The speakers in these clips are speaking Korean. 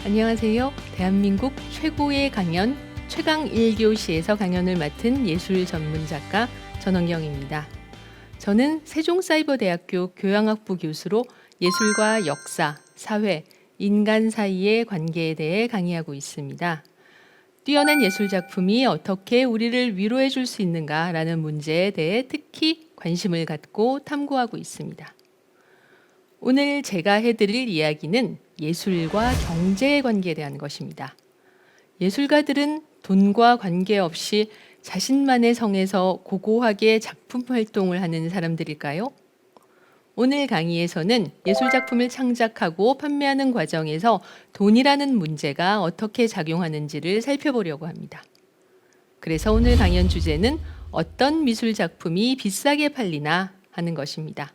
안녕하세요. 대한민국 최고의 강연 최강 1교시에서 강연을 맡은 예술 전문 작가 전원경입니다. 저는 세종사이버대학교 교양학부 교수로 예술과 역사, 사회, 인간 사이의 관계에 대해 강의하고 있습니다. 뛰어난 예술 작품이 어떻게 우리를 위로해 줄 수 있는가라는 문제에 대해 특히 관심을 갖고 탐구하고 있습니다. 오늘 제가 해드릴 이야기는 예술과 경제의 관계에 대한 것입니다. 예술가들은 돈과 관계없이 자신만의 성에서 고고하게 작품 활동을 하는 사람들일까요? 오늘 강의에서는 예술 작품을 창작하고 판매하는 과정에서 돈이라는 문제가 어떻게 작용하는지를 살펴보려고 합니다. 그래서 오늘 강연 주제는 어떤 미술 작품이 비싸게 팔리나 하는 것입니다.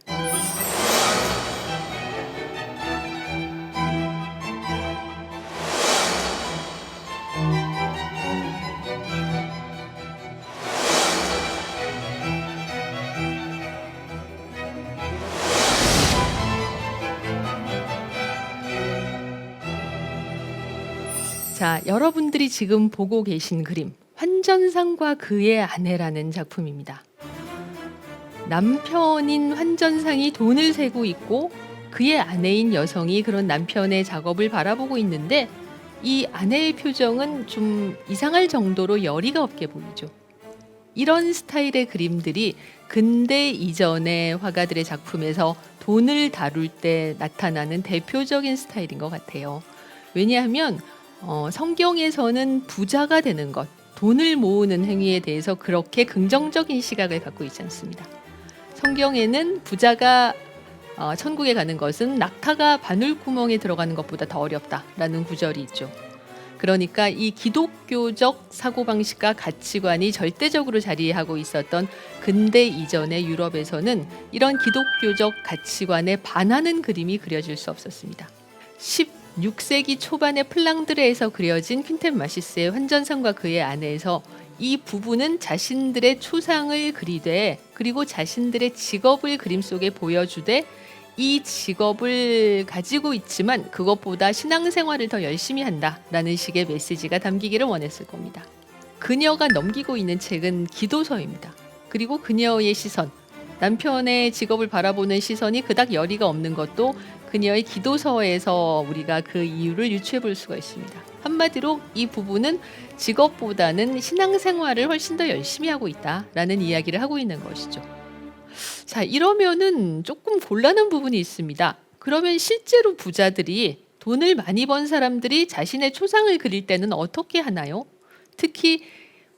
자, 여러분들이 지금 보고 계신 그림, 환전상과 그의 아내라는 작품입니다. 남편인 환전상이 돈을 세고 있고 그의 아내인 여성이 그런 남편의 작업을 바라보고 있는데 이 아내의 표정은 좀 이상할 정도로 열의가 없게 보이죠. 이런 스타일의 그림들이 근대 이전의 화가들의 작품에서 돈을 다룰 때 나타나는 대표적인 스타일인 것 같아요. 왜냐하면 성경에서는 부자가 되는 것, 돈을 모으는 행위에 대해서 그렇게 긍정적인 시각을 갖고 있지 않습니다. 성경에는 부자가 천국에 가는 것은 낙타가 바늘구멍에 들어가는 것보다 더 어렵다라는 구절이 있죠. 그러니까 이 기독교적 사고방식과 가치관이 절대적으로 자리하고 있었던 근대 이전의 유럽에서는 이런 기독교적 가치관에 반하는 그림이 그려질 수 없었습니다. 16세기 초반의 플랑드레에서 그려진 퀸텐 마시스의 환전상과 그의 아내에서 이 부부는 자신들의 초상을 그리되 그리고 자신들의 직업을 그림 속에 보여주되 이 직업을 가지고 있지만 그것보다 신앙생활을 더 열심히 한다라는 식의 메시지가 담기기를 원했을 겁니다. 그녀가 넘기고 있는 책은 기도서입니다. 그리고 그녀의 시선, 남편의 직업을 바라보는 시선이 그닥 열의가 없는 것도 그녀의 기도서에서 우리가 그 이유를 유추해 볼 수가 있습니다. 한마디로 이 부부는 직업보다는 신앙생활을 훨씬 더 열심히 하고 있다라는 이야기를 하고 있는 것이죠. 자, 이러면은 조금 곤란한 부분이 있습니다. 그러면 실제로 부자들이 돈을 많이 번 사람들이 자신의 초상을 그릴 때는 어떻게 하나요? 특히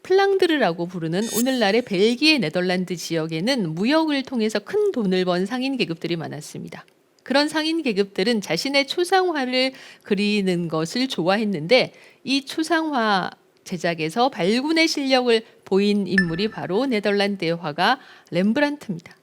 플랑드르라고 부르는 오늘날의 벨기에 네덜란드 지역에는 무역을 통해서 큰 돈을 번 상인 계급들이 많았습니다. 그런 상인 계급들은 자신의 초상화를 그리는 것을 좋아했는데 이 초상화 제작에서 발군의 실력을 보인 인물이 바로 네덜란드의 화가 렘브란트입니다.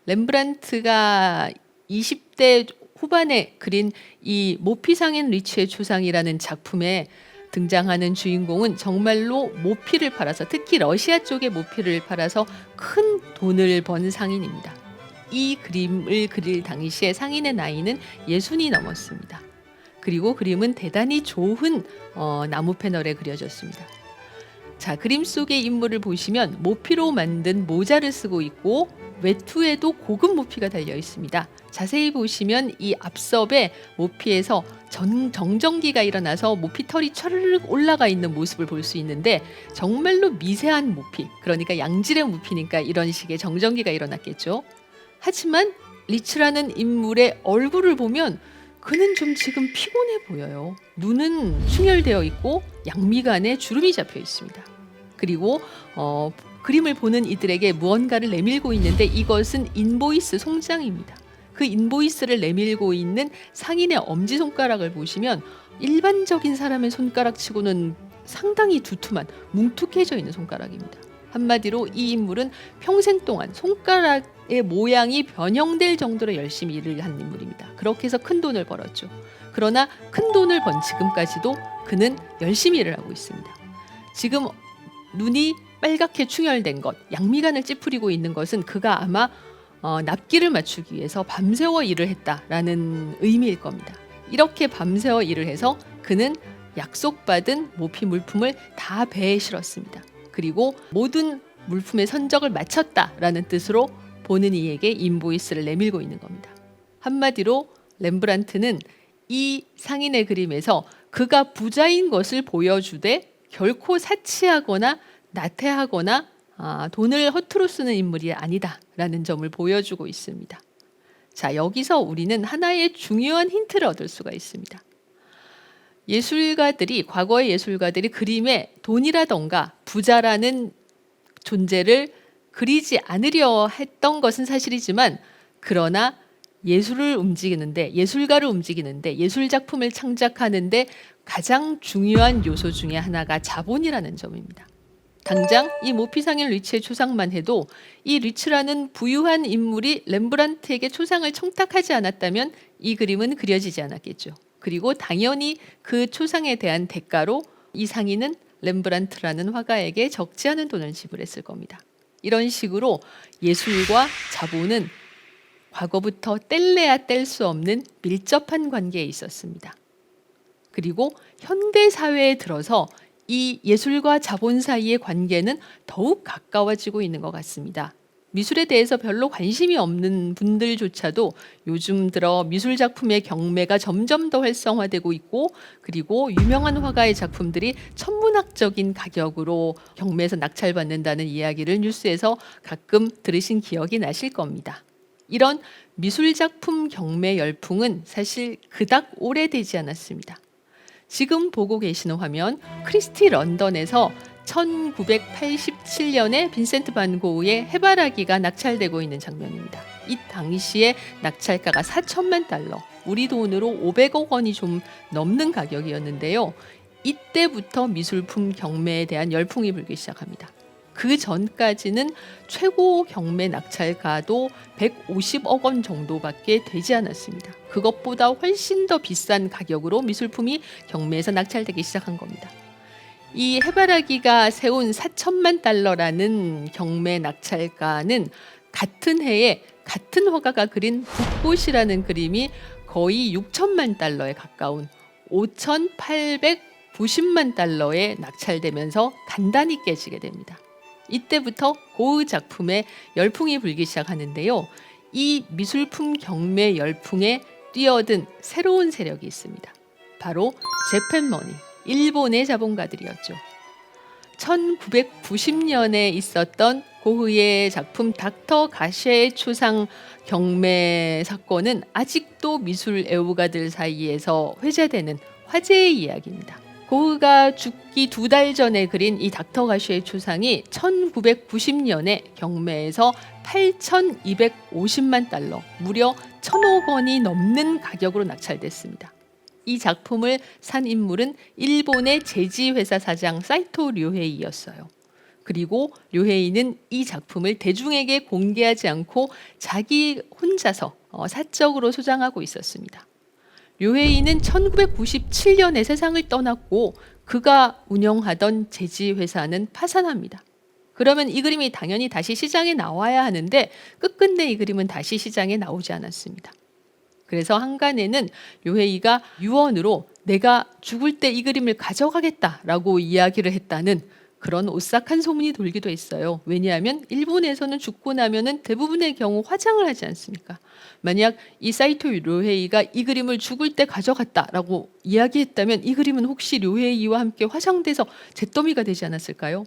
렘브란트가 20대 후반에 그린 이 모피상인 리치의 초상이라는 작품에 등장하는 주인공은 정말로 모피를 팔아서 특히 러시아 쪽의 모피를 팔아서 큰 돈을 번 상인입니다. 이 그림을 그릴 당시에 상인의 나이는 60이 넘었습니다. 그리고 그림은 대단히 좋은 나무 패널에 그려졌습니다. 자, 그림 속의 인물을 보시면 모피로 만든 모자를 쓰고 있고 외투에도 고급 모피가 달려 있습니다. 자세히 보시면 이 앞섭에 모피에서 정전기가 일어나서 모피털이 차르륵 올라가 있는 모습을 볼 수 있는데 정말로 미세한 모피, 그러니까 양질의 모피니까 이런 식의 정전기가 일어났겠죠. 하지만 리츠라는 인물의 얼굴을 보면 그는 좀 지금 피곤해 보여요. 눈은 충혈되어 있고 양미간에 주름이 잡혀 있습니다. 그리고 그림을 보는 이들에게 무언가를 내밀고 있는데 이것은 인보이스 송장입니다. 그 인보이스를 내밀고 있는 상인의 엄지손가락을 보시면 일반적인 사람의 손가락치고는 상당히 두툼한 뭉툭해져 있는 손가락입니다. 한마디로 이 인물은 평생 동안 손가락의 모양이 변형될 정도로 열심히 일을 한 인물입니다. 그렇게 해서 큰 돈을 벌었죠. 그러나 큰 돈을 번 지금까지도 그는 열심히 일을 하고 있습니다. 지금 눈이 빨갛게 충혈된 것, 양미간을 찌푸리고 있는 것은 그가 아마 납기를 맞추기 위해서 밤새워 일을 했다라는 의미일 겁니다. 이렇게 밤새워 일을 해서 그는 약속받은 모피 물품을 다 배에 실었습니다. 그리고 모든 물품의 선적을 마쳤다라는 뜻으로 보는 이에게 인보이스를 내밀고 있는 겁니다. 한마디로 렘브란트는 이 상인의 그림에서 그가 부자인 것을 보여주되 결코 사치하거나 나태하거나 돈을 허투루 쓰는 인물이 아니다라는 점을 보여주고 있습니다. 자, 여기서 우리는 하나의 중요한 힌트를 얻을 수가 있습니다. 과거의 예술가들이 그림에 돈이라던가 부자라는 존재를 그리지 않으려 했던 것은 사실이지만, 그러나 예술가를 움직이는데 예술 작품을 창작하는데 가장 중요한 요소 중에 하나가 자본이라는 점입니다. 당장 이 모피상인 리츠의 초상만 해도 이 리츠라는 부유한 인물이 렘브란트에게 초상을 청탁하지 않았다면 이 그림은 그려지지 않았겠죠. 그리고 당연히 그 초상에 대한 대가로 이 상인은 렘브란트라는 화가에게 적지 않은 돈을 지불했을 겁니다. 이런 식으로 예술과 자본은 과거부터 뗄래야 뗄 수 없는 밀접한 관계에 있었습니다. 그리고 현대 사회에 들어서 이 예술과 자본 사이의 관계는 더욱 가까워지고 있는 것 같습니다. 미술에 대해서 별로 관심이 없는 분들조차도 요즘 들어 미술 작품의 경매가 점점 더 활성화되고 있고, 그리고 유명한 화가의 작품들이 천문학적인 가격으로 경매에서 낙찰받는다는 이야기를 뉴스에서 가끔 들으신 기억이 나실 겁니다. 이런 미술 작품 경매 열풍은 사실 그닥 오래되지 않았습니다. 지금 보고 계시는 화면, 크리스티 런던에서 1987년에 빈센트 반 고흐의 해바라기가 낙찰되고 있는 장면입니다. 이 당시에 낙찰가가 4천만 달러, 우리 돈으로 500억 원이 좀 넘는 가격이었는데요. 이때부터 미술품 경매에 대한 열풍이 불기 시작합니다. 그 전까지는 최고 경매 낙찰가도 150억 원 정도밖에 되지 않았습니다. 그것보다 훨씬 더 비싼 가격으로 미술품이 경매에서 낙찰되기 시작한 겁니다. 이 해바라기가 세운 4천만 달러라는 경매 낙찰가는 같은 해에 같은 화가가 그린 붓꽃이라는 그림이 거의 6천만 달러에 가까운 5,890만 달러에 낙찰되면서 단단히 깨지게 됩니다. 이때부터 고흐 작품에 열풍이 불기 시작하는데요. 이 미술품 경매 열풍에 뛰어든 새로운 세력이 있습니다. 바로 재팬머니, 일본의 자본가들이었죠. 1990년에 있었던 고흐의 작품 닥터 가쉐의 초상 경매 사건은 아직도 미술 애호가들 사이에서 회자되는 화제의 이야기입니다. 고흐가 죽기 2달 전에 그린 이 닥터 가쉐의 초상이 1990년에 경매에서 8,250만 달러, 무려 1,000억 원이 넘는 가격으로 낙찰됐습니다. 이 작품을 산 인물은 일본의 제지회사 사장 사이토 료헤이였어요. 그리고 료헤이는 이 작품을 대중에게 공개하지 않고 자기 혼자서 사적으로 소장하고 있었습니다. 료헤이는 1997년에 세상을 떠났고 그가 운영하던 제지회사는 파산합니다. 그러면 이 그림이 당연히 다시 시장에 나와야 하는데 끝끝내 이 그림은 다시 시장에 나오지 않았습니다. 그래서 한간에는 료헤이가 유언으로 내가 죽을 때 이 그림을 가져가겠다라고 이야기를 했다는 그런 오싹한 소문이 돌기도 했어요. 왜냐하면 일본에서는 죽고 나면은 대부분의 경우 화장을 하지 않습니까? 만약 이 사이토 료헤이가 이 그림을 죽을 때 가져갔다라고 이야기했다면 이 그림은 혹시 료헤이와 함께 화장돼서 잿더미가 되지 않았을까요?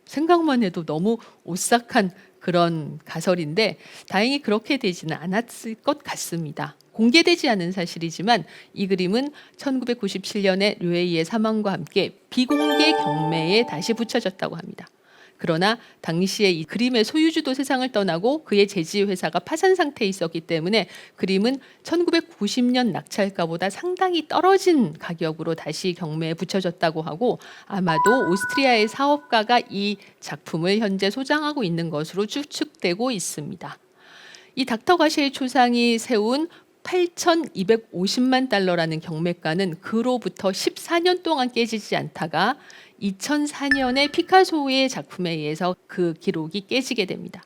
생각만 해도 너무 오싹한 그런 가설인데 다행히 그렇게 되지는 않았을 것 같습니다. 공개되지 않은 사실이지만 이 그림은 1997년에 료헤이의 사망과 함께 비공개 경매에 다시 붙여졌다고 합니다. 그러나 당시에 이 그림의 소유주도 세상을 떠나고 그의 제지회사가 파산 상태에 있었기 때문에 그림은 1990년 낙찰가보다 상당히 떨어진 가격으로 다시 경매에 붙여졌다고 하고, 아마도 오스트리아의 사업가가 이 작품을 현재 소장하고 있는 것으로 추측되고 있습니다. 이 닥터 가쉐의 초상이 세운 8,250만 달러라는 경매가는 그로부터 14년 동안 깨지지 않다가 2004년에 피카소의 작품에 의해서 그 기록이 깨지게 됩니다.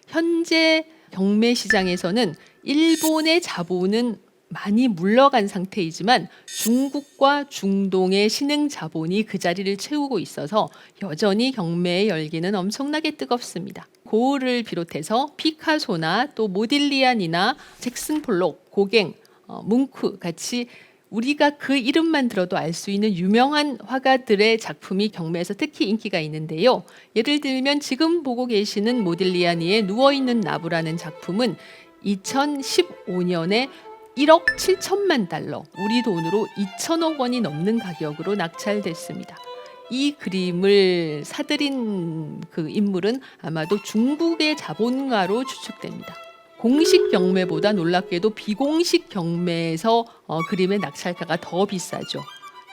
현재 경매 시장에서는 일본의 자본은 많이 물러간 상태이지만 중국과 중동의 신흥 자본이 그 자리를 채우고 있어서 여전히 경매의 열기는 엄청나게 뜨겁습니다. 고흐를 비롯해서 피카소나 또 모딜리안이나 잭슨 폴록, 고갱, 뭉크 같이 우리가 그 이름만 들어도 알 수 있는 유명한 화가들의 작품이 경매에서 특히 인기가 있는데요. 예를 들면 지금 보고 계시는 모딜리아니의 누워있는 나무라는 작품은 2015년에 1억 7천만 달러, 우리 돈으로 2천억 원이 넘는 가격으로 낙찰됐습니다. 이 그림을 사들인 그 인물은 아마도 중국의 자본가로 추측됩니다. 공식 경매보다 놀랍게도 비공식 경매에서 그림의 낙찰가가 더 비싸죠.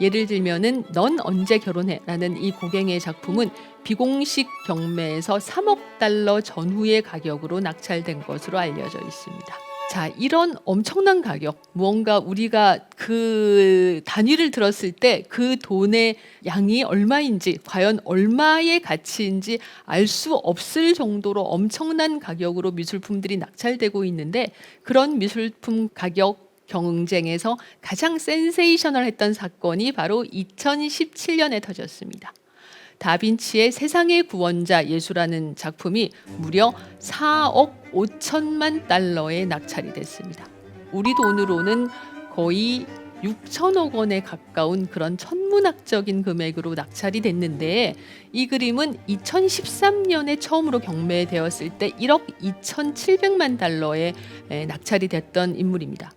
예를 들면은 넌 언제 결혼해? 라는 이 고갱의 작품은 비공식 경매에서 3억 달러 전후의 가격으로 낙찰된 것으로 알려져 있습니다. 자, 이런 엄청난 가격, 무언가 우리가 그 단위를 들었을 때 그 돈의 양이 얼마인지, 과연 얼마의 가치인지 알 수 없을 정도로 엄청난 가격으로 미술품들이 낙찰되고 있는데, 그런 미술품 가격 경쟁에서 가장 센세이셔널했던 사건이 바로 2017년에 터졌습니다. 다빈치의 세상의 구원자 예수라는 작품이 무려 4억 5천만 달러에 낙찰이 됐습니다. 우리 돈으로는 거의 6천억 원에 가까운 그런 천문학적인 금액으로 낙찰이 됐는데, 이 그림은 2013년에 처음으로 경매되었을 때 1억 2,700만 달러에 낙찰이 됐던 인물입니다.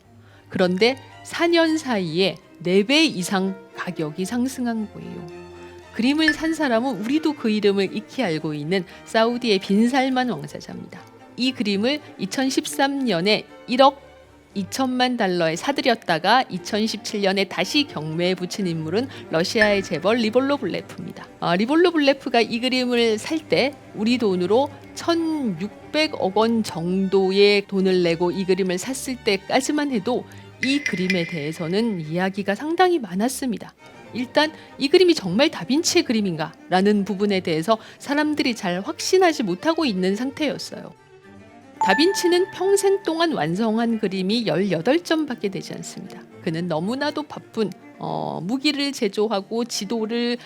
그런데 4년 사이에 4배 이상 가격이 상승한 거예요. 그림을 산 사람은 우리도 그 이름을 익히 알고 있는 사우디의 빈살만 왕세자입니다. 이 그림을 2013년에 1억 2천만 달러에 사들였다가 2017년에 다시 경매에 붙인 인물은 러시아의 재벌 리볼로 블레프입니다. 리볼로 블레프가 이 그림을 살 때 우리 돈으로 1,600억 원 정도의 돈을 내고 이 그림을 샀을 때까지만 해도 이 그림에 대해서는 이야기가 상당히 많았습니다. 일단 이 그림이 정말 다빈치의 그림인가? 라는 부분에 대해서 사람들이 잘 확신하지 못하고 있는 상태였어요. 다빈치는 평생 동안 완성한 그림이 18점밖에 되지 않습니다. 그는 너무나도 바쁜 무기를 제조하고 지도를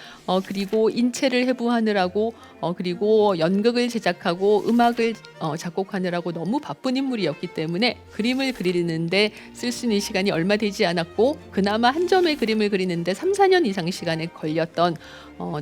그리고 인체를 해부하느라고 그리고 연극을 제작하고 음악을 작곡하느라고 너무 바쁜 인물이었기 때문에 그림을 그리는데 쓸 수 있는 시간이 얼마 되지 않았고, 그나마 한 점의 그림을 그리는데 3, 4년 이상 시간에 걸렸던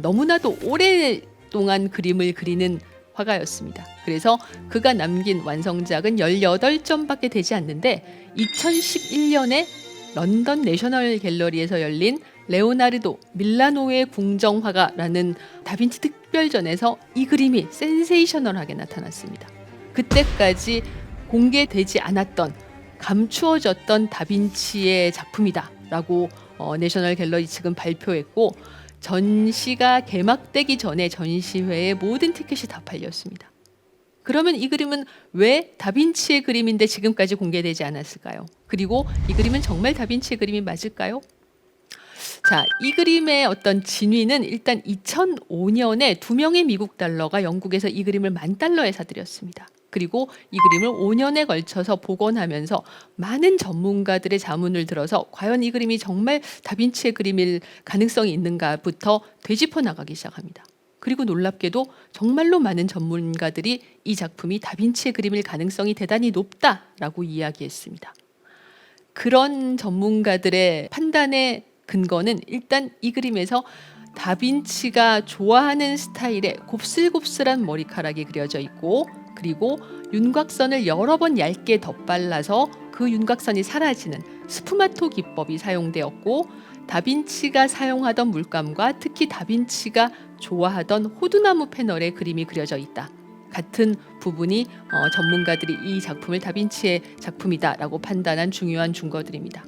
너무나도 오랫동안 그림을 그리는 화가였습니다. 그래서 그가 남긴 완성작은 18점밖에 되지 않는데 2011년에 런던 내셔널 갤러리에서 열린 레오나르도 밀라노의 궁정화가라는 다빈치 특별전에서 이 그림이 센세이셔널하게 나타났습니다. 그때까지 공개되지 않았던, 감추어졌던 다빈치의 작품이다 라고 내셔널 갤러리 측은 발표했고, 전시가 개막되기 전에 전시회의 모든 티켓이 다 팔렸습니다. 그러면 이 그림은 왜 다빈치의 그림인데 지금까지 공개되지 않았을까요? 그리고 이 그림은 정말 다빈치의 그림이 맞을까요? 자, 이 그림의 어떤 진위는 일단 2005년에 2명의 미국 달러가 영국에서 이 그림을 $10,000에 사들였습니다. 그리고 이 그림을 5년에 걸쳐서 복원하면서 많은 전문가들의 자문을 들어서 과연 이 그림이 정말 다빈치의 그림일 가능성이 있는가부터 되짚어 나가기 시작합니다. 그리고 놀랍게도 정말로 많은 전문가들이 이 작품이 다빈치의 그림일 가능성이 대단히 높다라고 이야기했습니다. 그런 전문가들의 판단의 근거는 일단 이 그림에서 다빈치가 좋아하는 스타일의 곱슬곱슬한 머리카락이 그려져 있고, 그리고 윤곽선을 여러 번 얇게 덧발라서 그 윤곽선이 사라지는 스푸마토 기법이 사용되었고, 다빈치가 사용하던 물감과 특히 다빈치가 좋아하던 호두나무 패널의 그림이 그려져 있다. 같은 부분이 전문가들이 이 작품을 다빈치의 작품이다라고 판단한 중요한 증거들입니다.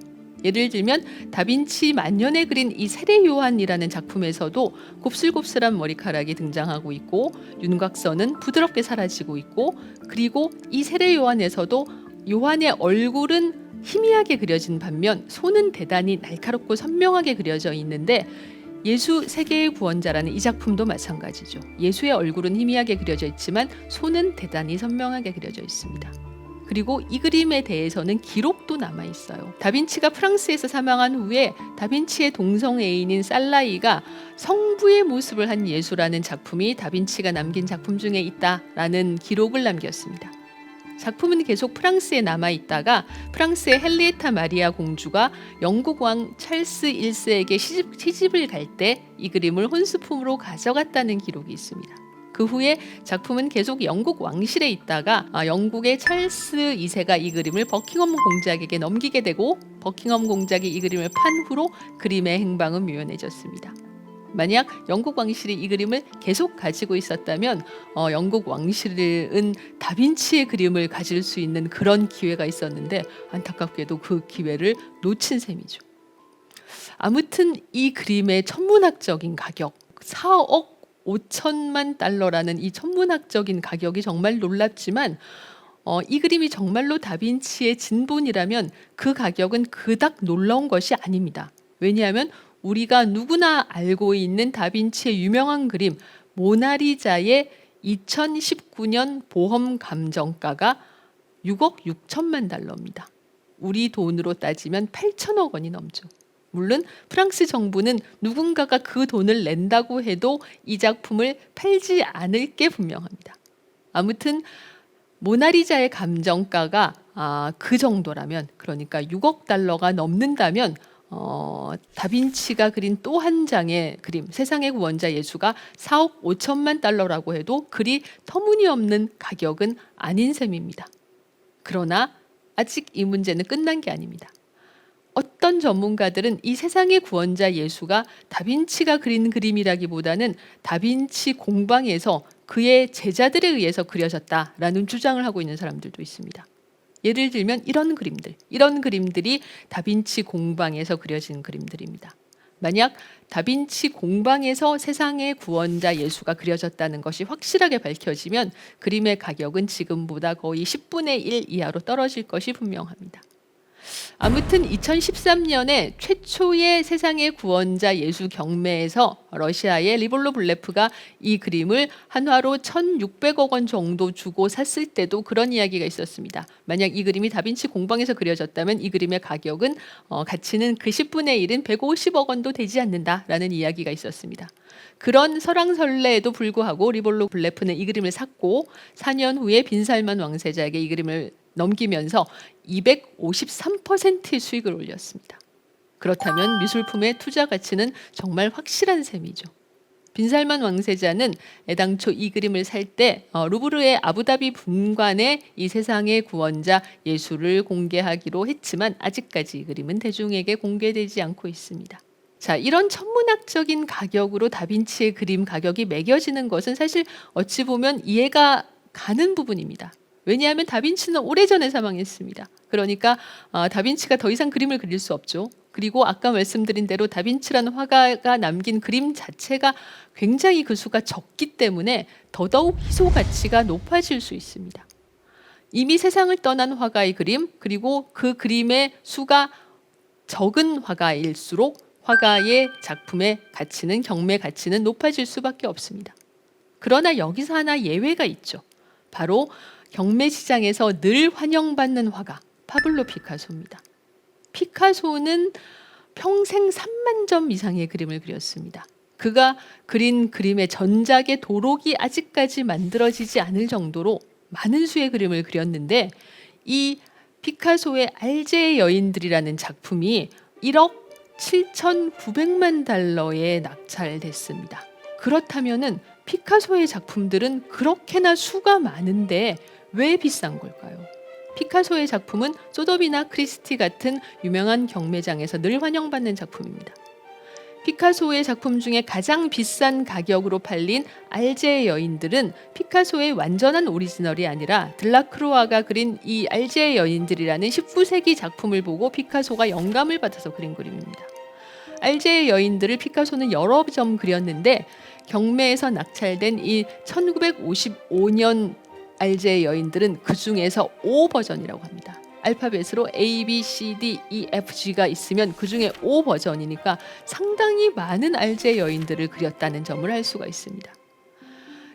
예를 들면 다빈치 만년에 그린 이 세례 요한이라는 작품에서도 곱슬곱슬한 머리카락이 등장하고 있고, 윤곽선은 부드럽게 사라지고 있고, 그리고 이 세례 요한에서도 요한의 얼굴은 희미하게 그려진 반면 손은 대단히 날카롭고 선명하게 그려져 있는데, 예수 세계의 구원자라는 이 작품도 마찬가지죠. 예수의 얼굴은 희미하게 그려져 있지만 손은 대단히 선명하게 그려져 있습니다. 그리고 이 그림에 대해서는 기록도 남아 있어요. 다빈치가 프랑스에서 사망한 후에 다빈치의 동성 애인인 살라이가 성부의 모습을 한 예수라는 작품이 다빈치가 남긴 작품 중에 있다라는 기록을 남겼습니다. 작품은 계속 프랑스에 남아 있다가 프랑스의 헨리에타 마리아 공주가 영국 왕 찰스 1세에게 시집을 갈 때 이 그림을 혼수품으로 가져갔다는 기록이 있습니다. 그 후에 작품은 계속 영국 왕실에 있다가 영국의 찰스 2세가 이 그림을 버킹엄 공작에게 넘기게 되고 버킹엄 공작이 이 그림을 판 후로 그림의 행방은 묘연해졌습니다. 만약 영국 왕실이 이 그림을 계속 가지고 있었다면 영국 왕실은 다빈치의 그림을 가질 수 있는 그런 기회가 있었는데 안타깝게도 그 기회를 놓친 셈이죠. 아무튼 이 그림의 천문학적인 가격 4억 5천만 달러라는 이 천문학적인 가격이 정말 놀랍지만 이 그림이 정말로 다빈치의 진본이라면 그 가격은 그닥 놀라운 것이 아닙니다. 왜냐하면 우리가 누구나 알고 있는 다빈치의 유명한 그림 모나리자의 2019년 보험 감정가가 6억 6천만 달러입니다. 우리 돈으로 따지면 8천억 원이 넘죠. 물론 프랑스 정부는 누군가가 그 돈을 낸다고 해도 이 작품을 팔지 않을 게 분명합니다. 아무튼 모나리자의 감정가가 그 정도라면, 그러니까 6억 달러가 넘는다면 다빈치가 그린 또 한 장의 그림 세상의 구원자 예수가 4억 5천만 달러라고 해도 그리 터무니없는 가격은 아닌 셈입니다. 그러나 아직 이 문제는 끝난 게 아닙니다. 어떤 전문가들은 이 세상의 구원자 예수가 다빈치가 그린 그림이라기보다는 다빈치 공방에서 그의 제자들에 의해서 그려졌다라는 주장을 하고 있는 사람들도 있습니다. 예를 들면 이런 그림들이 다빈치 공방에서 그려진 그림들입니다. 만약 다빈치 공방에서 세상의 구원자 예수가 그려졌다는 것이 확실하게 밝혀지면 그림의 가격은 지금보다 거의 10분의 1 이하로 떨어질 것이 분명합니다. 아무튼 2013년에 최초의 세상의 구원자 예수 경매에서 러시아의 리볼로 블레프가 이 그림을 한화로 1,600억 원 정도 주고 샀을 때도 그런 이야기가 있었습니다. 만약 이 그림이 다빈치 공방에서 그려졌다면 이 그림의 가격은 가치는 그 10분의 1은 150억 원도 되지 않는다라는 이야기가 있었습니다. 그런 설왕설래에도 불구하고 리볼로 블레프는 이 그림을 샀고 4년 후에 빈살만 왕세자에게 이 그림을 넘기면서 253%의 수익을 올렸습니다. 그렇다면 미술품의 투자 가치는 정말 확실한 셈이죠. 빈살만 왕세자는 애당초 이 그림을 살 때 루브르의 아부다비 분관에 이 세상의 구원자 예수를 공개하기로 했지만 아직까지 이 그림은 대중에게 공개되지 않고 있습니다. 자, 이런 천문학적인 가격으로 다빈치의 그림 가격이 매겨지는 것은 사실 어찌 보면 이해가 가는 부분입니다. 왜냐하면 다빈치는 오래전에 사망했습니다. 그러니까 다빈치가 더 이상 그림을 그릴 수 없죠. 그리고 아까 말씀드린 대로 다빈치라는 화가가 남긴 그림 자체가 굉장히 그 수가 적기 때문에 더더욱 희소 가치가 높아질 수 있습니다. 이미 세상을 떠난 화가의 그림, 그리고 그 그림의 수가 적은 화가일수록 화가의 작품의 가치는, 경매 가치는 높아질 수밖에 없습니다. 그러나 여기서 하나 예외가 있죠. 바로 경매 시장에서 늘 환영받는 화가 파블로 피카소입니다. 피카소는 평생 3만 점 이상의 그림을 그렸습니다. 그가 그린 그림의 전작의 도록이 아직까지 만들어지지 않을 정도로 많은 수의 그림을 그렸는데 이 피카소의 알제의 여인들이라는 작품이 1억 7,900만 달러에 낙찰됐습니다. 그렇다면은 피카소의 작품들은 그렇게나 수가 많은데 왜 비싼 걸까요? 피카소의 작품은 소더비나 크리스티 같은 유명한 경매장에서 늘 환영받는 작품입니다. 피카소의 작품 중에 가장 비싼 가격으로 팔린 알제의 여인들은 피카소의 완전한 오리지널이 아니라 들라크루아가 그린 이 알제의 여인들이라는 19세기 작품을 보고 피카소가 영감을 받아서 그린 그림입니다. 알제의 여인들을 피카소는 여러 점 그렸는데 경매에서 낙찰된 이 1955년 알제의 여인들은 그 중에서 O 버전이라고 합니다. 알파벳으로 A, B, C, D, E, F, G가 있으면 그 중에 O 버전이니까 상당히 많은 알제의 여인들을 그렸다는 점을 알 수가 있습니다.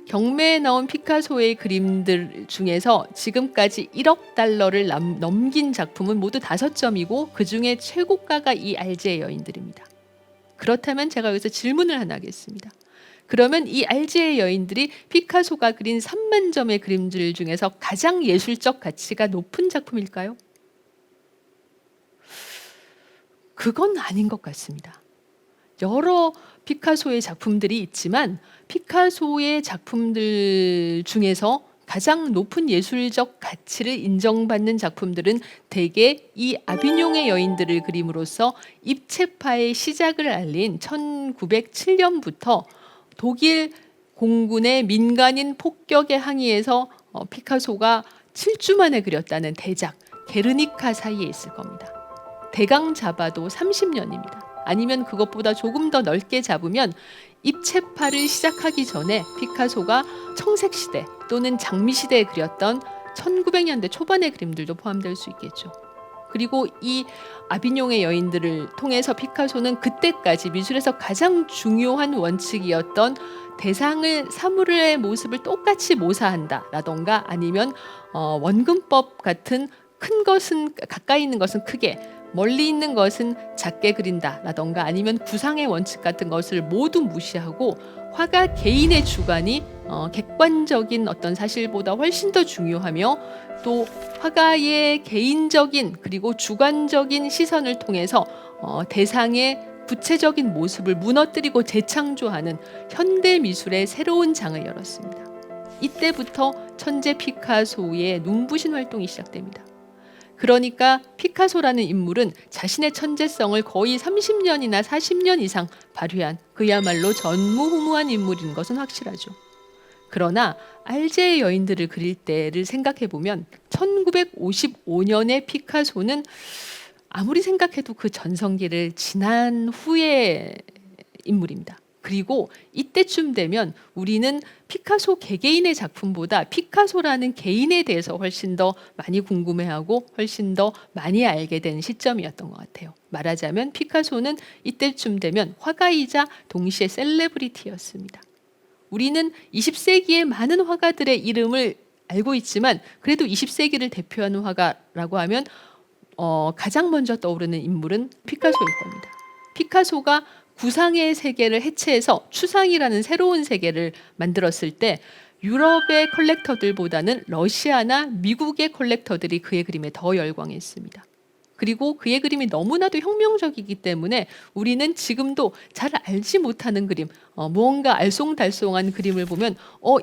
경매에 나온 피카소의 그림들 중에서 지금까지 1억 달러를 넘긴 작품은 모두 5점이고 그중에 최고가가 이 알제의 여인들입니다. 그렇다면 제가 여기서 질문을 하나 하겠습니다. 그러면 이 알제의 여인들이 피카소가 그린 3만 점의 그림들 중에서 가장 예술적 가치가 높은 작품일까요? 그건 아닌 것 같습니다. 여러 피카소의 작품들이 있지만 피카소의 작품들 중에서 가장 높은 예술적 가치를 인정받는 작품들은 대개 이 아비뇽의 여인들을 그림으로써 입체파의 시작을 알린 1907년부터 독일 공군의 민간인 폭격에 항의해서 피카소가 7주 만에 그렸다는 대작 게르니카 사이에 있을 겁니다. 대강 잡아도 30년입니다. 아니면 그것보다 조금 더 넓게 잡으면 입체파를 시작하기 전에 피카소가 청색시대 또는 장미시대에 그렸던 1900년대 초반의 그림들도 포함될 수 있겠죠. 그리고 이 아비뇽의 여인들을 통해서 피카소는 그때까지 미술에서 가장 중요한 원칙이었던 대상을 사물의 모습을 똑같이 모사한다 라던가 아니면 원근법 같은 큰 것은 가까이 있는 것은 크게 멀리 있는 것은 작게 그린다 라던가 아니면 구상의 원칙 같은 것을 모두 무시하고 화가 개인의 주관이 객관적인 어떤 사실보다 훨씬 더 중요하며 또 화가의 개인적인 그리고 주관적인 시선을 통해서 대상의 구체적인 모습을 무너뜨리고 재창조하는 현대 미술의 새로운 장을 열었습니다. 이때부터 천재 피카소의 눈부신 활동이 시작됩니다. 그러니까 피카소라는 인물은 자신의 천재성을 거의 30년이나 40년 이상 발휘한 그야말로 전무후무한 인물인 것은 확실하죠. 그러나 알제의 여인들을 그릴 때를 생각해보면 1955년의 피카소는 아무리 생각해도 그 전성기를 지난 후의 인물입니다. 그리고 이때쯤 되면 우리는 피카소 개개인의 작품보다 피카소라는 개인에 대해서 훨씬 더 많이 궁금해하고 훨씬 더 많이 알게 된 시점이었던 것 같아요. 말하자면 피카소는 이때쯤 되면 화가이자 동시에 셀레브리티였습니다. 우리는 20세기의 많은 화가들의 이름을 알고 있지만 그래도 20세기를 대표하는 화가라고 하면 가장 먼저 떠오르는 인물은 피카소일 겁니다. 피카소가 구상의 세계를 해체해서 추상이라는 새로운 세계를 만들었을 때 유럽의 컬렉터들보다는 러시아나 미국의 컬렉터들이 그의 그림에 더 열광했습니다. 그리고 그의 그림이 너무나도 혁명적이기 때문에 우리는 지금도 잘 알지 못하는 그림, 무언가 알쏭달쏭한 그림을 보면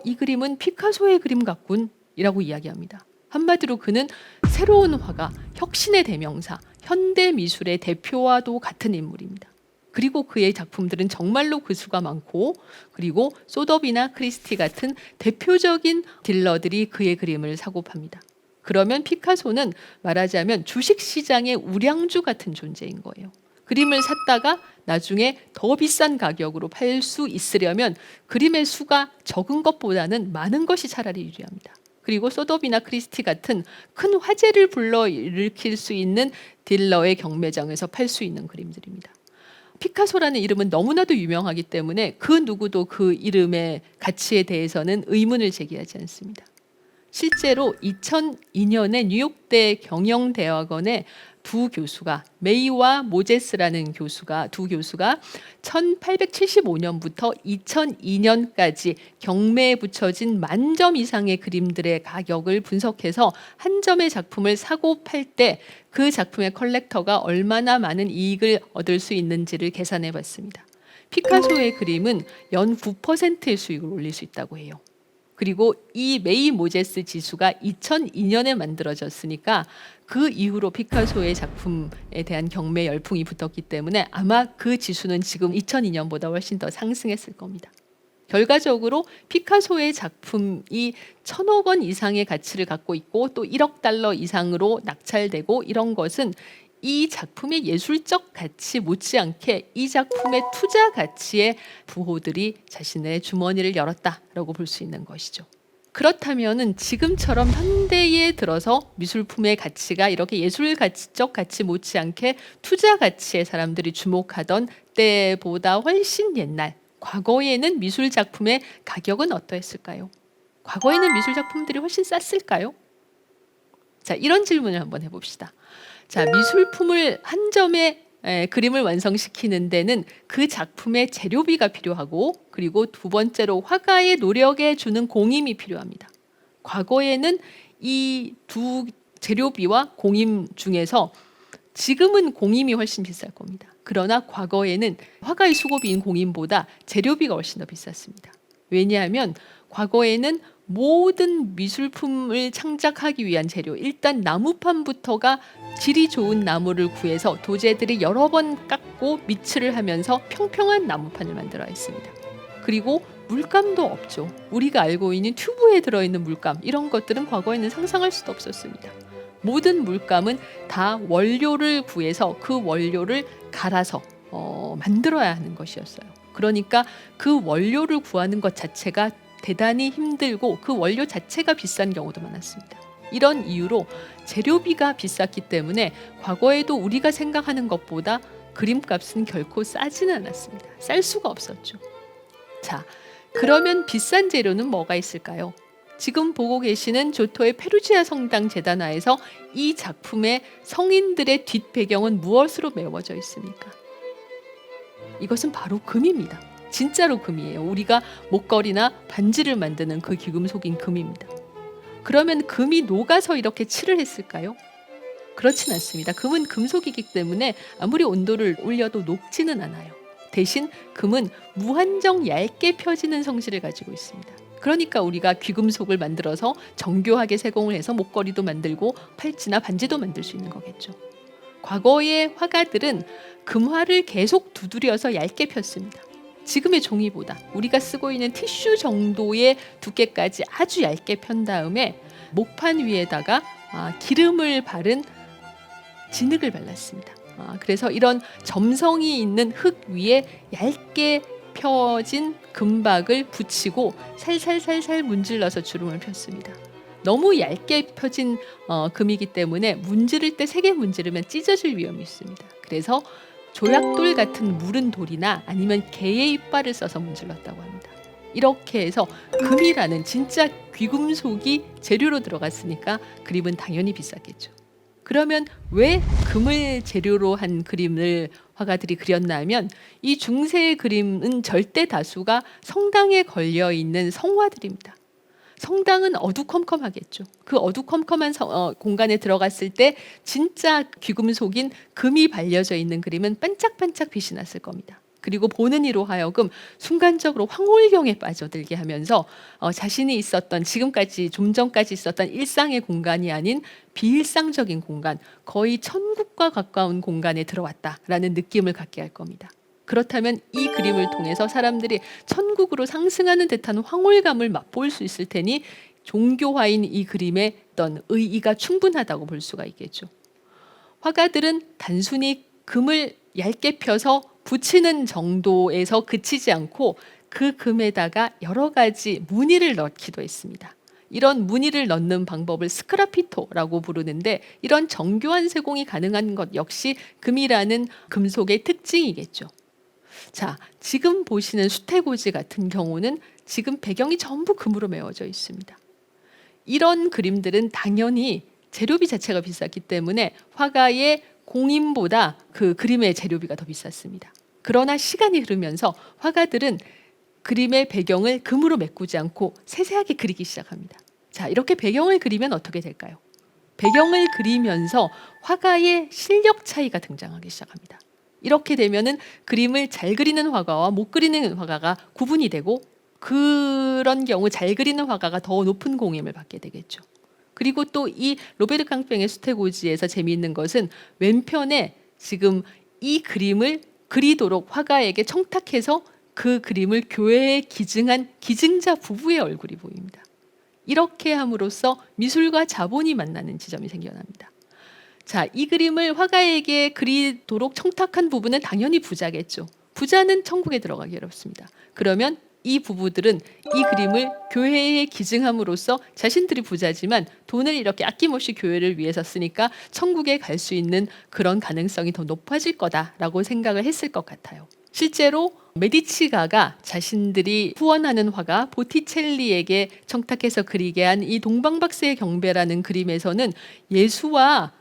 이 그림은 피카소의 그림 같군 이라고 이야기합니다. 한마디로 그는 새로운 화가, 혁신의 대명사, 현대 미술의 대표와도 같은 인물입니다. 그리고 그의 작품들은 정말로 그 수가 많고 그리고 소더비나 크리스티 같은 대표적인 딜러들이 그의 그림을 사고 팝니다. 그러면 피카소는 말하자면 주식시장의 우량주 같은 존재인 거예요. 그림을 샀다가 나중에 더 비싼 가격으로 팔 수 있으려면 그림의 수가 적은 것보다는 많은 것이 차라리 유리합니다. 그리고 소더비나 크리스티 같은 큰 화제를 불러일으킬 수 있는 딜러의 경매장에서 팔 수 있는 그림들입니다. 피카소라는 이름은 너무나도 유명하기 때문에 그 누구도 그 이름의 가치에 대해서는 의문을 제기하지 않습니다. 실제로 2002년에 뉴욕대 경영대학원의 두 교수가 메이와 모제스라는 두 교수가 1875년부터 2002년까지 경매에 붙여진 10,000점 이상의 그림들의 가격을 분석해서 한 점의 작품을 사고 팔 때 그 작품의 컬렉터가 얼마나 많은 이익을 얻을 수 있는지를 계산해 봤습니다. 피카소의 그림은 연 9%의 수익을 올릴 수 있다고 해요. 그리고 이 메이 모제스 지수가 2002년에 만들어졌으니까 그 이후로 피카소의 작품에 대한 경매 열풍이 붙었기 때문에 아마 그 지수는 지금 2002년보다 훨씬 더 상승했을 겁니다. 결과적으로 피카소의 작품이 1,000억 원 이상의 가치를 갖고 있고 또 1억 달러 이상으로 낙찰되고 이런 것은 이 작품의 예술적 가치 못지않게 이 작품의 투자 가치의 부호들이 자신의 주머니를 열었다라고 볼 수 있는 것이죠. 그렇다면은 지금처럼 현대에 들어서 미술품의 가치가 이렇게 예술적 가치 못지않게 투자 가치에 사람들이 주목하던 때보다 훨씬 옛날 과거에는 미술 작품의 가격은 어떠했을까요? 과거에는 미술 작품들이 훨씬 쌌을까요? 자, 이런 질문을 한번 해봅시다. 자, 미술품을 한 점의 그림을 완성시키는 데는 그 작품의 재료비가 필요하고, 그리고 두 번째로 화가의 노력에 주는 공임이 필요합니다. 과거에는 이 두 재료비와 공임 중에서 지금은 공임이 훨씬 비쌀 겁니다. 그러나 과거에는 화가의 수고비인 공임보다 재료비가 훨씬 더 비쌌습니다. 왜냐하면 과거에는 모든 미술품을 창작하기 위한 재료, 일단 나무판부터가 질이 좋은 나무를 구해서 도제들이 여러 번 깎고 미츠를 하면서 평평한 나무판을 만들어야 했습니다. 그리고 물감도 없죠. 우리가 알고 있는 튜브에 들어있는 물감, 이런 것들은 과거에는 상상할 수도 없었습니다. 모든 물감은 다 원료를 구해서 그 원료를 갈아서 만들어야 하는 것이었어요. 그러니까 그 원료를 구하는 것 자체가 대단히 힘들고 그 원료 자체가 비싼 경우도 많았습니다. 이런 이유로 재료비가 비쌌기 때문에 과거에도 우리가 생각하는 것보다 그림값은 결코 싸지는 않았습니다. 쌀 수가 없었죠. 자, 그러면 비싼 재료는 뭐가 있을까요? 지금 보고 계시는 조토의 페루지아 성당 재단화에서 이 작품의 성인들의 뒷배경은 무엇으로 메워져 있습니까? 이것은 바로 금입니다. 진짜로 금이에요. 우리가 목걸이나 반지를 만드는 그 귀금속인 금입니다. 그러면 금이 녹아서 이렇게 칠을 했을까요? 그렇진 않습니다. 금은 금속이기 때문에 아무리 온도를 올려도 녹지는 않아요. 대신 금은 무한정 얇게 펴지는 성질을 가지고 있습니다. 그러니까 우리가 귀금속을 만들어서 정교하게 세공을 해서 목걸이도 만들고 팔찌나 반지도 만들 수 있는 거겠죠. 과거의 화가들은 금화를 계속 두드려서 얇게 폈습니다. 지금의 종이보다 우리가 쓰고 있는 티슈 정도의 두께까지 아주 얇게 편 다음에 목판 위에다가 기름을 바른 진흙을 발랐습니다. 그래서 이런 점성이 있는 흙 위에 얇게 펴진 금박을 붙이고 살살살살 문질러서 주름을 폈습니다. 너무 얇게 펴진 금이기 때문에 문지를 때 세게 문지르면 찢어질 위험이 있습니다. 그래서 조약돌 같은 무른 돌이나 아니면 개의 이빨을 써서 문질렀다고 합니다. 이렇게 해서 금이라는 진짜 귀금속이 재료로 들어갔으니까 그림은 당연히 비쌌겠죠. 그러면 왜 금을 재료로 한 그림을 화가들이 그렸나 하면 이 중세의 그림은 절대 다수가 성당에 걸려있는 성화들입니다. 성당은 어두컴컴하겠죠. 그 어두컴컴한 공간에 들어갔을 때 진짜 귀금속인 금이 발려져 있는 그림은 반짝반짝 빛이 났을 겁니다. 그리고 보는 이로 하여금 순간적으로 황홀경에 빠져들게 하면서 자신이 있었던, 지금까지 좀 전까지 있었던 일상의 공간이 아닌 비일상적인 공간, 거의 천국과 가까운 공간에 들어왔다라는 느낌을 갖게 할 겁니다. 그렇다면 이 그림을 통해서 사람들이 천국으로 상승하는 듯한 황홀감을 맛볼 수 있을 테니 종교화인 이 그림의 어떤 의의가 충분하다고 볼 수가 있겠죠. 화가들은 단순히 금을 얇게 펴서 붙이는 정도에서 그치지 않고 그 금에다가 여러 가지 무늬를 넣기도 했습니다. 이런 무늬를 넣는 방법을 스크라피토라고 부르는데, 이런 정교한 세공이 가능한 것 역시 금이라는 금속의 특징이겠죠. 자, 지금 보시는 수태고지 같은 경우는 지금 배경이 전부 금으로 메워져 있습니다. 이런 그림들은 당연히 재료비 자체가 비쌌기 때문에 화가의 공임보다 그 그림의 재료비가 더 비쌌습니다. 그러나 시간이 흐르면서 화가들은 그림의 배경을 금으로 메꾸지 않고 세세하게 그리기 시작합니다. 자, 이렇게 배경을 그리면 어떻게 될까요? 배경을 그리면서 화가의 실력 차이가 등장하기 시작합니다. 이렇게 되면은 그림을 잘 그리는 화가와 못 그리는 화가가 구분이 되고, 그런 경우 잘 그리는 화가가 더 높은 공임을 받게 되겠죠. 그리고 또 이 로베르 캉팽의 수태고지에서 재미있는 것은 왼편에 지금 이 그림을 그리도록 화가에게 청탁해서 그 그림을 교회에 기증한 기증자 부부의 얼굴이 보입니다. 이렇게 함으로써 미술과 자본이 만나는 지점이 생겨납니다. 자, 이 그림을 화가에게 그리도록 청탁한 부부는 당연히 부자겠죠. 부자는 천국에 들어가기 어렵습니다. 그러면 이 부부들은 이 그림을 교회에 기증함으로써 자신들이 부자지만 돈을 이렇게 아낌없이 교회를 위해서 쓰니까 천국에 갈 수 있는 그런 가능성이 더 높아질 거다라고 생각을 했을 것 같아요. 실제로 메디치가가 자신들이 후원하는 화가 보티첼리에게 청탁해서 그리게 한 이 동방박사의 경배라는 그림에서는 예수와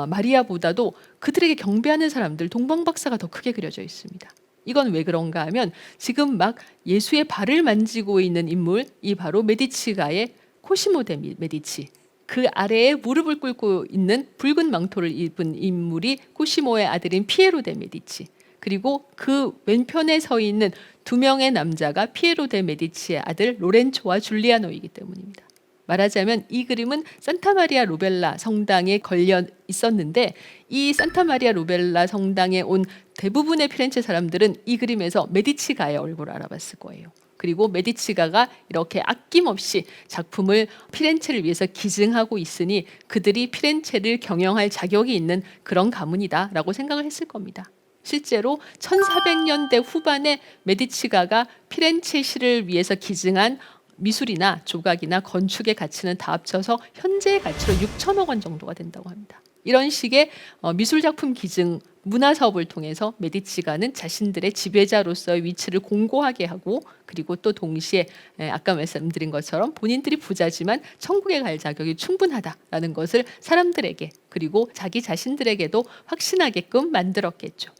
마리아보다도 그들에게 경배하는 사람들 동방박사가 더 크게 그려져 있습니다. 이건 왜 그런가 하면 지금 막 예수의 발을 만지고 있는 인물이 바로 메디치가의 코시모 데 메디치, 그 아래에 무릎을 꿇고 있는 붉은 망토를 입은 인물이 코시모의 아들인 피에로 데 메디치, 그리고 그 왼편에 서 있는 두 명의 남자가 피에로 데 메디치의 아들 로렌초와 줄리아노이기 때문입니다. 말하자면 이 그림은 산타마리아 로벨라 성당에 걸려 있었는데 이 산타마리아 로벨라 성당에 온 대부분의 피렌체 사람들은 이 그림에서 메디치가의 얼굴을 알아봤을 거예요. 그리고 메디치가가 이렇게 아낌없이 작품을 피렌체를 위해서 기증하고 있으니 그들이 피렌체를 경영할 자격이 있는 그런 가문이다라고 생각을 했을 겁니다. 실제로 1400년대 후반에 메디치가가 피렌체시를 위해서 기증한 미술이나 조각이나 건축의 가치는 다 합쳐서 현재의 가치로 6천억 원 정도가 된다고 합니다. 이런 식의 미술작품 기증 문화사업을 통해서 메디치가는 자신들의 지배자로서의 위치를 공고하게 하고, 그리고 또 동시에 아까 말씀드린 것처럼 본인들이 부자지만 천국에 갈 자격이 충분하다라는 것을 사람들에게 그리고 자기 자신들에게도 확신하게끔 만들었겠죠.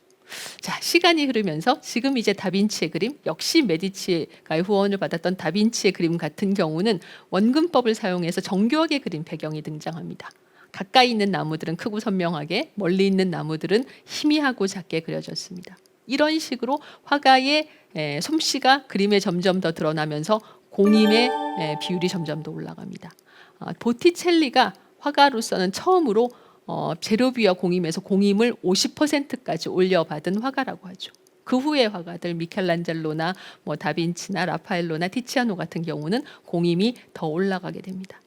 자, 시간이 흐르면서 지금 이제 다빈치의 그림, 역시 메디치가의 후원을 받았던 다빈치의 그림 같은 경우는 원근법을 사용해서 정교하게 그린 배경이 등장합니다. 가까이 있는 나무들은 크고 선명하게, 멀리 있는 나무들은 희미하고 작게 그려졌습니다. 이런 식으로 화가의 솜씨가 그림에 점점 더 드러나면서 공임의 비율이 점점 더 올라갑니다. 보티첼리가 화가로서는 처음으로 제로비와 공임에서 공임을 50%까지 올려받은 화가라고 하죠. 그 후의 화가들 미켈란젤로나 다빈치나 라파엘로나 티치아노 같은 경우는 공임이 더 올라가게 됩니다.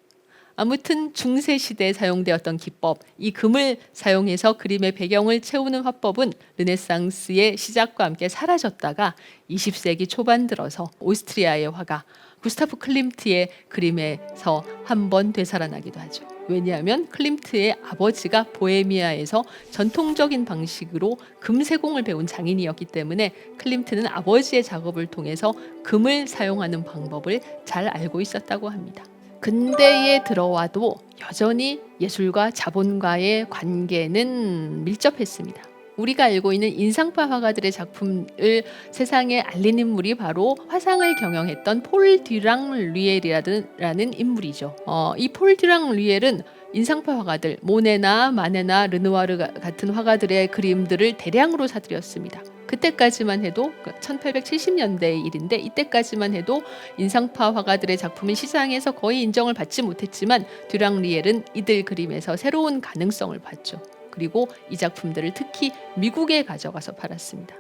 아무튼 중세 시대에 사용되었던 기법, 이 금을 사용해서 그림의 배경을 채우는 화법은 르네상스의 시작과 함께 사라졌다가 20세기 초반 들어서 오스트리아의 화가 구스타프 클림트의 그림에서 한번 되살아나기도 하죠. 왜냐하면 클림트의 아버지가 보헤미아에서 전통적인 방식으로 금세공을 배운 장인이었기 때문에 클림트는 아버지의 작업을 통해서 금을 사용하는 방법을 잘 알고 있었다고 합니다. 근대에 들어와도 여전히 예술과 자본과의 관계는 밀접했습니다. 우리가 알고 있는 인상파 화가들의 작품을 세상에 알린 인물이 바로 화상을 경영했던 폴 듀랑 류엘이라는 인물이죠. 이 폴 듀랑 류엘은 인상파 화가들 모네나 마네나 르누아르 같은 화가들의 그림들을 대량으로 사들였습니다. 그때까지만 해도 1870년대의 일인데, 이때까지만 해도 인상파 화가들의 작품은 시장에서 거의 인정을 받지 못했지만 듀랑 류엘은 이들 그림에서 새로운 가능성을 봤죠. 그리고 이 작품들을 특히 미국에 가져가서 팔았습니다.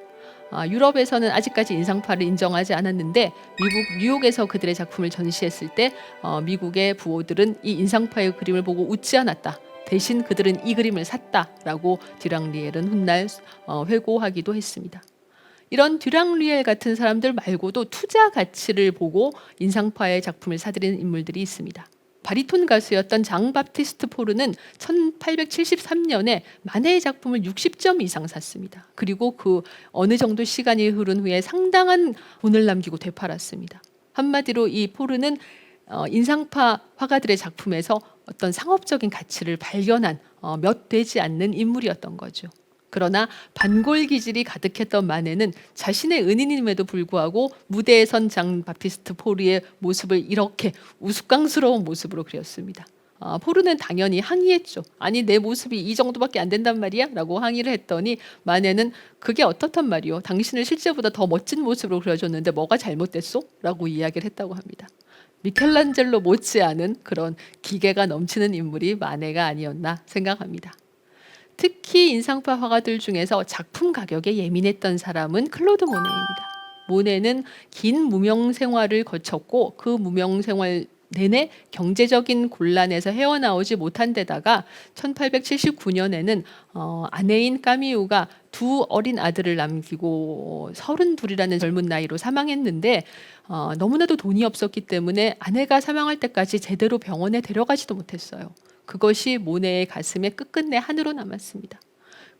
유럽에서는 아직까지 인상파를 인정하지 않았는데 미국 뉴욕에서 그들의 작품을 전시했을 때 미국의 부호들은 이 인상파의 그림을 보고 웃지 않았다. 대신 그들은 이 그림을 샀다라고 듀랑 류엘은 훗날 회고하기도 했습니다. 이런 듀랑 류엘 같은 사람들 말고도 투자 가치를 보고 인상파의 작품을 사들이는 인물들이 있습니다. 바리톤 가수였던 장 바티스트 포르는 1873년에 마네의 작품을 60점 이상 샀습니다. 그리고 그 어느 정도 시간이 흐른 후에 상당한 돈을 남기고 되팔았습니다. 한마디로 이 포르는 인상파 화가들의 작품에서 어떤 상업적인 가치를 발견한 몇 되지 않는 인물이었던 거죠. 그러나 반골 기질이 가득했던 마네는 자신의 은인임에도 불구하고 무대에 선 장 바티스트 포르의 모습을 이렇게 우스꽝스러운 모습으로 그렸습니다. 포르는 당연히 항의했죠. 아니, 내 모습이 이 정도밖에 안 된단 말이야? 라고 항의를 했더니 마네는 그게 어떻단 말이요? 당신을 실제보다 더 멋진 모습으로 그려줬는데 뭐가 잘못됐소? 라고 이야기를 했다고 합니다. 미켈란젤로 못지않은 그런 기계가 넘치는 인물이 마네가 아니었나 생각합니다. 특히 인상파 화가들 중에서 작품 가격에 예민했던 사람은 클로드 모네입니다. 모네는 긴 무명 생활을 거쳤고 그 무명 생활 내내 경제적인 곤란에서 헤어나오지 못한 데다가 1879년에는 아내인 까미우가 두 어린 아들을 남기고 32이라는 젊은 나이로 사망했는데 너무나도 돈이 없었기 때문에 아내가 사망할 때까지 제대로 병원에 데려가지도 못했어요. 그것이 모네의 가슴에 끝끝내 한으로 남았습니다.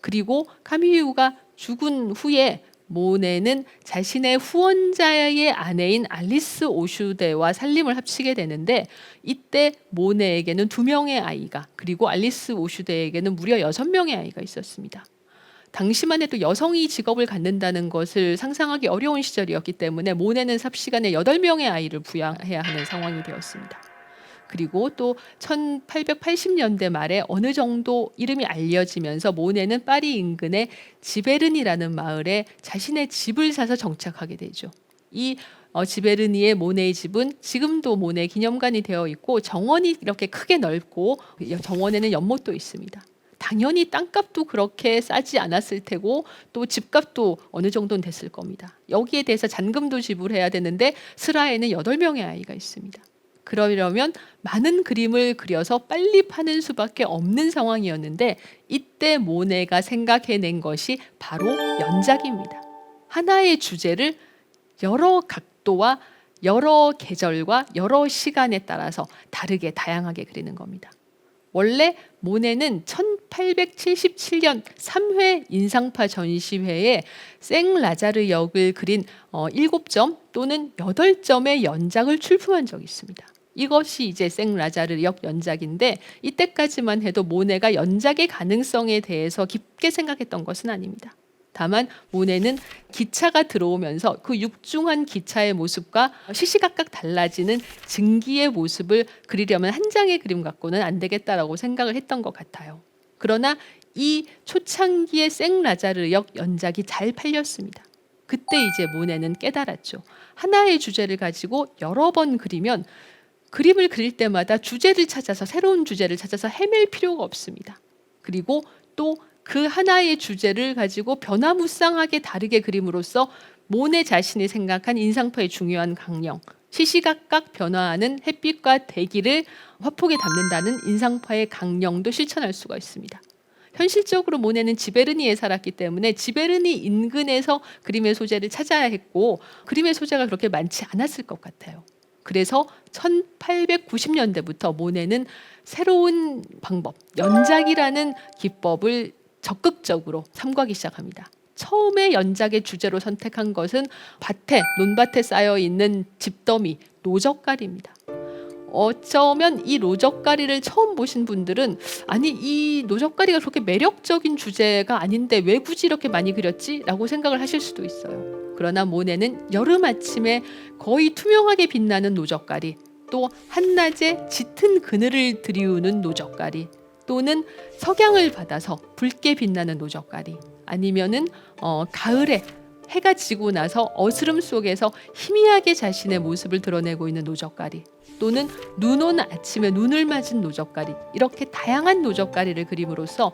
그리고 카미유가 죽은 후에 모네는 자신의 후원자의 아내인 알리스 오슈데와 살림을 합치게 되는데, 이때 모네에게는 2명의 아이가, 그리고 알리스 오슈데에게는 무려 6명의 아이가 있었습니다. 당시만 해도 여성이 직업을 갖는다는 것을 상상하기 어려운 시절이었기 때문에 모네는 삽시간에 8명의 아이를 부양해야 하는 상황이 되었습니다. 그리고 또 1880년대 말에 어느 정도 이름이 알려지면서 모네는 파리 인근의 지베르니라는 마을에 자신의 집을 사서 정착하게 되죠. 이 지베르니의 모네의 집은 지금도 모네 기념관이 되어 있고, 정원이 이렇게 크게 넓고 정원에는 연못도 있습니다. 당연히 땅값도 그렇게 싸지 않았을 테고, 또 집값도 어느 정도는 됐을 겁니다. 여기에 대해서 잔금도 지불해야 되는데 스라에는 8명의 아이가 있습니다. 그러려면 많은 그림을 그려서 빨리 파는 수밖에 없는 상황이었는데, 이때 모네가 생각해낸 것이 바로 연작입니다. 하나의 주제를 여러 각도와 여러 계절과 여러 시간에 따라서 다르게 다양하게 그리는 겁니다. 원래 모네는 1877년 3회 인상파 전시회에 생라자르 역을 그린 7점 또는 8점의 연작을 출품한 적이 있습니다. 이것이 이제 생라자르 역 연작인데, 이때까지만 해도 모네가 연작의 가능성에 대해서 깊게 생각했던 것은 아닙니다. 다만 모네는 기차가 들어오면서 그 육중한 기차의 모습과 시시각각 달라지는 증기의 모습을 그리려면 한 장의 그림 갖고는 안 되겠다라고 생각을 했던 것 같아요. 그러나 이 초창기의 생라자르 역 연작이 잘 팔렸습니다. 그때 이제 모네는 깨달았죠. 하나의 주제를 가지고 여러 번 그리면 그림을 그릴 때마다 주제를 찾아서, 새로운 주제를 찾아서 헤맬 필요가 없습니다. 그리고 또 그 하나의 주제를 가지고 변화무쌍하게 다르게 그림으로써 모네 자신이 생각한 인상파의 중요한 강령, 시시각각 변화하는 햇빛과 대기를 화폭에 담는다는 인상파의 강령도 실천할 수가 있습니다. 현실적으로 모네는 지베르니에 살았기 때문에 지베르니 인근에서 그림의 소재를 찾아야 했고, 그림의 소재가 그렇게 많지 않았을 것 같아요. 그래서 1890년대부터 모네는 새로운 방법, 연작이라는 기법을 적극적으로 삼가기 시작합니다. 처음에 연작의 주제로 선택한 것은 논밭에 쌓여있는 집더미, 노적가리입니다. 어쩌면 이 노적가리를 처음 보신 분들은, 아니 이 노적가리가 그렇게 매력적인 주제가 아닌데 왜 굳이 이렇게 많이 그렸지? 라고 생각을 하실 수도 있어요. 그러나 모네는 여름 아침에 거의 투명하게 빛나는 노적가리, 또 한낮에 짙은 그늘을 들이우는 노적가리, 또는 석양을 받아서 붉게 빛나는 노적가리, 아니면은 가을에 해가 지고 나서 어스름 속에서 희미하게 자신의 모습을 드러내고 있는 노적가리, 또는 눈 오는 아침에 눈을 맞은 노적가리, 이렇게 다양한 노적가리를 그림으로써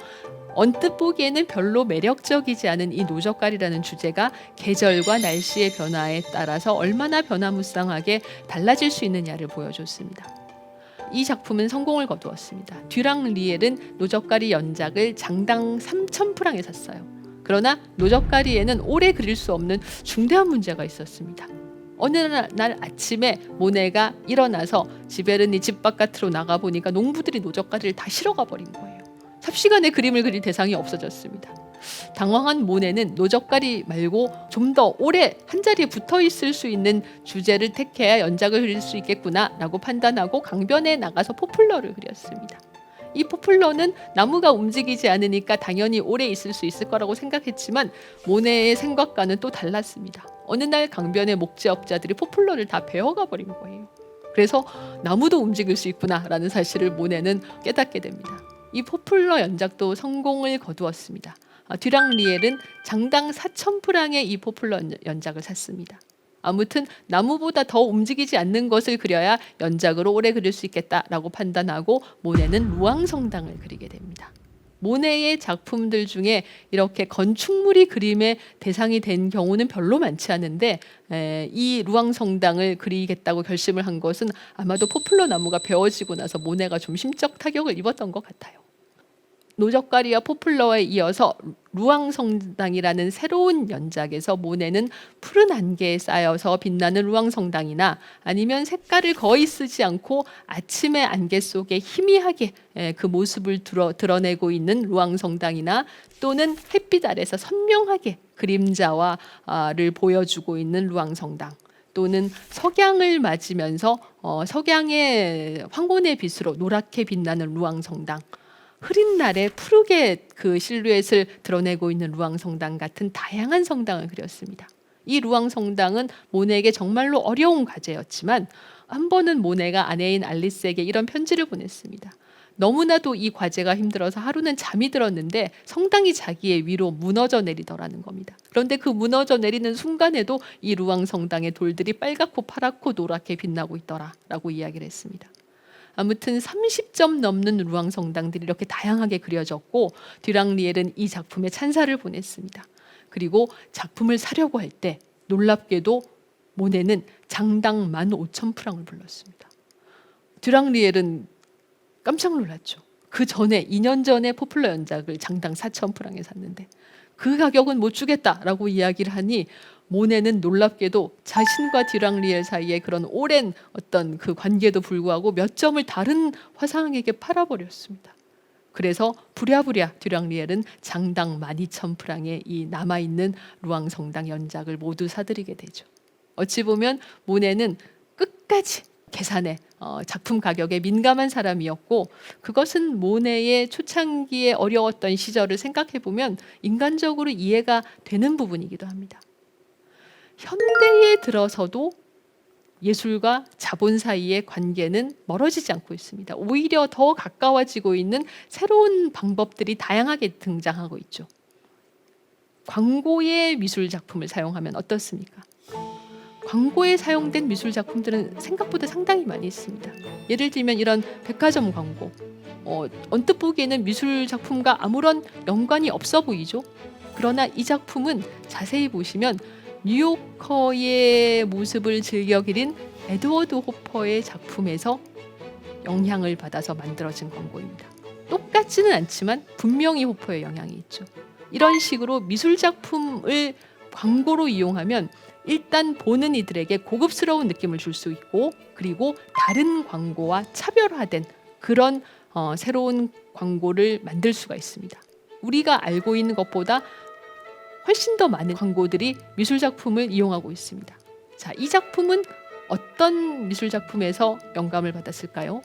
언뜻 보기에는 별로 매력적이지 않은 이 노적가리라는 주제가 계절과 날씨의 변화에 따라서 얼마나 변화무쌍하게 달라질 수 있느냐를 보여줬습니다. 이 작품은 성공을 거두었습니다. 듀랑 리엘은 노적가리 연작을 장당 3,000프랑에 샀어요. 그러나 노적가리에는 오래 그릴 수 없는 중대한 문제가 있었습니다. 어느 날 아침에 모네가 일어나서 지베르니 집 바깥으로 나가보니까 농부들이 노적가리를 다 실어가 버린 거예요. 삽시간에 그림을 그릴 대상이 없어졌습니다. 당황한 모네는 노적가리 말고 좀 더 오래 한자리에 붙어 있을 수 있는 주제를 택해야 연작을 그릴 수 있겠구나 라고 판단하고 강변에 나가서 포플러를 그렸습니다. 이 포플러는 나무가 움직이지 않으니까 당연히 오래 있을 수 있을 거라고 생각했지만 모네의 생각과는 또 달랐습니다. 어느 날 강변의 목재업자들이 포플러를 다 베어가 버린 거예요. 그래서 나무도 움직일 수 있구나 라는 사실을 모네는 깨닫게 됩니다. 이 포플러 연작도 성공을 거두었습니다. 듀랑 리엘은 장당 4,000프랑의 이 포플러 연작을 샀습니다. 아무튼 나무보다 더 움직이지 않는 것을 그려야 연작으로 오래 그릴 수 있겠다라고 판단하고 모네는 루앙성당을 그리게 됩니다. 모네의 작품들 중에 이렇게 건축물이 그림의 대상이 된 경우는 별로 많지 않은데, 이 루앙성당을 그리겠다고 결심을 한 것은 아마도 포플러 나무가 베어지고 나서 모네가 좀 심적 타격을 입었던 것 같아요. 노적가리와 포플러에 이어서 루앙성당이라는 새로운 연작에서 모네는 푸른 안개에 쌓여서 빛나는 루앙성당이나 아니면 색깔을 거의 쓰지 않고 아침의 안개 속에 희미하게 그 모습을 드러내고 있는 루앙성당이나 또는 햇빛 아래서 선명하게 그림자와를 보여주고 있는 루앙성당, 또는 석양을 맞으면서 석양의 황혼의 빛으로 노랗게 빛나는 루앙성당, 흐린 날에 푸르게 그 실루엣을 드러내고 있는 루앙성당 같은 다양한 성당을 그렸습니다. 이 루앙성당은 모네에게 정말로 어려운 과제였지만 한 번은 모네가 아내인 알리스에게 이런 편지를 보냈습니다. 너무나도 이 과제가 힘들어서 하루는 잠이 들었는데 성당이 자기의 위로 무너져 내리더라는 겁니다. 그런데 그 무너져 내리는 순간에도 이 루앙성당의 돌들이 빨갛고 파랗고 노랗게 빛나고 있더라라고 이야기를 했습니다. 아무튼 30점 넘는 루앙성당들이 이렇게 다양하게 그려졌고 듀랑리엘은 이 작품에 찬사를 보냈습니다. 그리고 작품을 사려고 할 때 놀랍게도 모네는 장당 15,000프랑을 불렀습니다. 듀랑리엘은 깜짝 놀랐죠. 그 전에 2년 전에 포플러 연작을 장당 4,000프랑에 샀는데 그 가격은 못 주겠다라고 이야기를 하니 모네는 놀랍게도 자신과 듀랑리엘 사이에 그런 오랜 어떤 그 관계도 불구하고 몇 점을 다른 화상에게 팔아버렸습니다. 그래서 부랴부랴 듀랑리엘은 장당 12,000프랑의 이 남아있는 루앙성당 연작을 모두 사들이게 되죠. 어찌 보면 모네는 끝까지 계산에 작품 가격에 민감한 사람이었고, 그것은 모네의 초창기에 어려웠던 시절을 생각해 보면 인간적으로 이해가 되는 부분이기도 합니다. 현대에 들어서도 예술과 자본 사이의 관계는 멀어지지 않고 있습니다. 오히려 더 가까워지고 있는 새로운 방법들이 다양하게 등장하고 있죠. 광고의 미술 작품을 사용하면 어떻습니까? 광고에 사용된 미술 작품들은 생각보다 상당히 많이 있습니다. 예를 들면 이런 백화점 광고, 언뜻 보기에는 미술 작품과 아무런 연관이 없어 보이죠. 그러나 이 작품은 자세히 보시면 뉴요커의 모습을 즐겨 그린 에드워드 호퍼의 작품에서 영향을 받아서 만들어진 광고입니다. 똑같지는 않지만 분명히 호퍼의 영향이 있죠. 이런 식으로 미술 작품을 광고로 이용하면 일단 보는 이들에게 고급스러운 느낌을 줄 수 있고, 그리고 다른 광고와 차별화된 그런 새로운 광고를 만들 수가 있습니다. 우리가 알고 있는 것보다 훨씬 더 많은 광고들이 미술 작품을 이용하고 있습니다. 자, 이 작품은 어떤 미술 작품에서 영감을 받았을까요?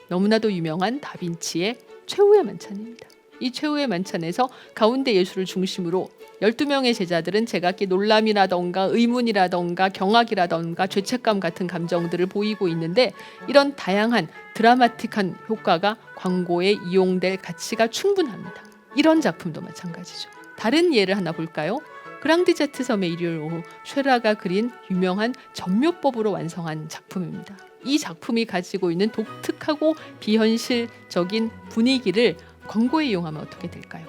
너무나도 유명한 다빈치의 최후의 만찬입니다. 이 최후의 만찬에서 가운데 예수를 중심으로 12명의 제자들은 제각기 놀람이라던가 의문이라던가 경악이라던가 죄책감 같은 감정들을 보이고 있는데, 이런 다양한 드라마틱한 효과가 광고에 이용될 가치가 충분합니다. 이런 작품도 마찬가지죠. 다른 예를 하나 볼까요? 그랑디제트 섬의 일요일 오후, 쉐라가 그린 유명한 전묘법으로 완성한 작품입니다. 이 작품이 가지고 있는 독특하고 비현실적인 분위기를 광고에 이용하면 어떻게 될까요?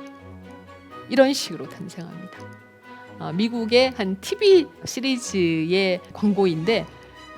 이런 식으로 탄생합니다. 미국의 한 TV 시리즈의 광고인데,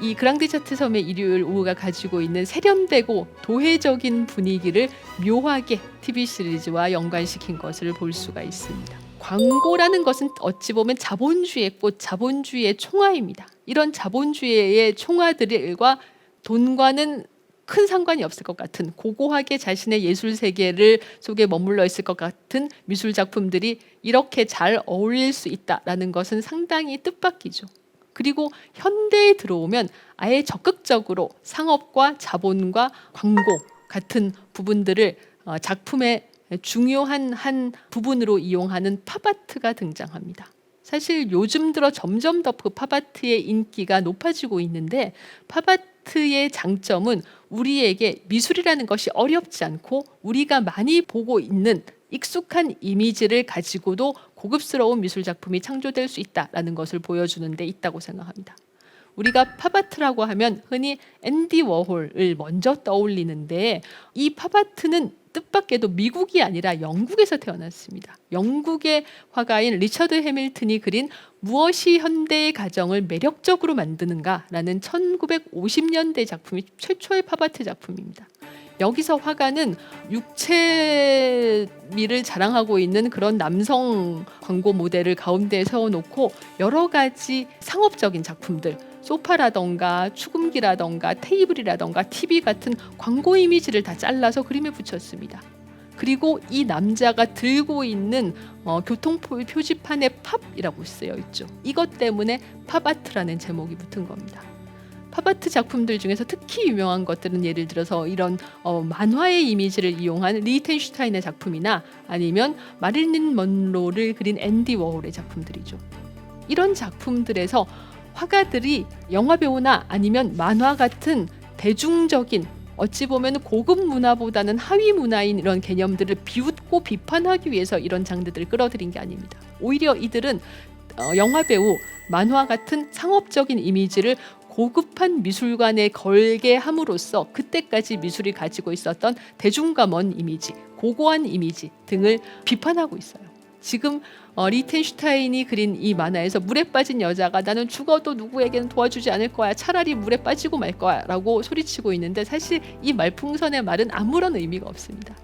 이 그랑디제트 섬의 일요일 오후가 가지고 있는 세련되고 도회적인 분위기를 묘하게 TV 시리즈와 연관시킨 것을 볼 수가 있습니다. 광고라는 것은 어찌 보면 자본주의의 꽃, 자본주의의 총화입니다. 이런 자본주의의 총화들과 돈과는 큰 상관이 없을 것 같은, 고고하게 자신의 예술 세계를 속에 머물러 있을 것 같은 미술 작품들이 이렇게 잘 어울릴 수 있다라는 것은 상당히 뜻밖이죠. 그리고 현대에 들어오면 아예 적극적으로 상업과 자본과 광고 같은 부분들을 작품의 중요한 한 부분으로 이용하는 팝아트가 등장합니다. 사실 요즘 들어 점점 더 그 팝아트의 인기가 높아지고 있는데, 팝아트의 장점은 우리에게 미술이라는 것이 어렵지 않고 우리가 많이 보고 있는 익숙한 이미지를 가지고도 고급스러운 미술 작품이 창조될 수 있다라는 것을 보여주는 데 있다고 생각합니다. 우리가 팝아트라고 하면 흔히 앤디 워홀을 먼저 떠올리는데, 이 팝아트는 뜻밖에도 미국이 아니라 영국에서 태어났습니다. 영국의 화가인 리처드 해밀턴이 그린 무엇이 현대의 가정을 매력적으로 만드는가라는 1950년대 작품이 최초의 팝아트 작품입니다. 여기서 화가는 육체미를 자랑하고 있는 그런 남성 광고 모델을 가운데에 세워놓고 여러 가지 상업적인 작품들, 소파라던가 축음기라던가 테이블이라던가 TV 같은 광고 이미지를 다 잘라서 그림에 붙였습니다. 그리고 이 남자가 들고 있는 교통표지판에 팝이라고 쓰여 있죠. 이것 때문에 팝아트라는 제목이 붙은 겁니다. 팝아트 작품들 중에서 특히 유명한 것들은 예를 들어서 이런 만화의 이미지를 이용한 리히텐슈타인의 작품이나 아니면 마릴린 먼로를 그린 앤디 워홀의 작품들이죠. 이런 작품들에서 화가들이 영화배우나 아니면 만화 같은 대중적인 어찌 보면 고급 문화보다는 하위 문화인 이런 개념들을 비웃고 비판하기 위해서 이런 장르들을 끌어들인 게 아닙니다. 오히려 이들은 영화배우, 만화 같은 상업적인 이미지를 고급한 미술관에 걸게 함으로써 그때까지 미술이 가지고 있었던 대중과 먼 이미지, 고고한 이미지 등을 비판하고 있어요. 지금 리히텐슈타인이 그린 이 만화에서 물에 빠진 여자가 나는 죽어도 누구에게는 도와주지 않을 거야. 차라리 물에 빠지고 말 거야 라고 소리치고 있는데 사실 이 말풍선의 말은 아무런 의미가 없습니다.